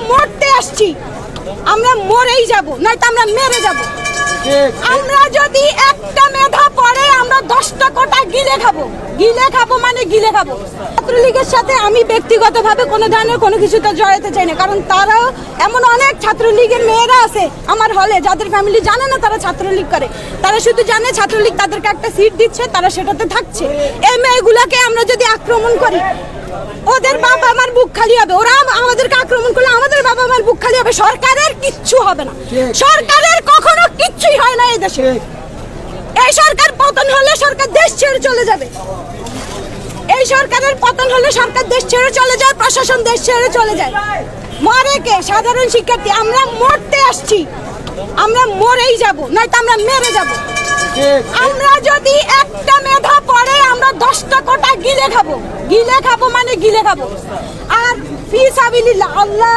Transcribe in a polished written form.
মরতে আসছি, আমরা মরেই যাব, নয়তো আমরা মেরে যাব। আমরা যদি একটা মেধা পড়ে আমরা 10টা কোটা গিলে খাবো, মানে গিলে খাবো। ছাত্রলীগের সাথে আমি ব্যক্তিগতভাবে কোনো ধরনের কোনো কিছুতে জড়াতে চাই না, কারণ তারাও এমন অনেক ছাত্রলীগের মেয়েরা আছে আমার হলে যাদের ফ্যামিলি জানে না তারা ছাত্রলীগ করে, তারা শুধু জানে ছাত্রলীগ তাদেরকে একটা সিট দিচ্ছে, তারা সেটাতে থাকছে। এই মেয়েগুলোকে আমরা যদি আক্রমণ করি ওদের বাবা আমার বুক খালি হবে, ওরা আমাদেরকে আক্রমণ করলে আমাদের বাবা আমার বুক খালি হবে। সরকারের কিচ্ছু হবে না, সরকারের কখনো কিচ্ছুই হয় না এই দেশে। এই সরকার পতন হলে সরকার দেশ ছেড়ে চলে যাবে, এই সরকারের পতন হলে সরকার দেশ ছেড়ে চলে যায়, প্রশাসন দেশ ছেড়ে চলে যায়। মরে কে? সাধারণ শিক্ষার্থী। আমরা মরতে আসছি, আমরা মরেই যাব, নয়তো আমরা মেরে যাব। আমরা যদি একটা মেধা পড়ে আমরা 10টা কোটা গিলে খাবো, মানে গিলে খাবো। আর ফি সাবিলিল্লাহ, আল্লাহ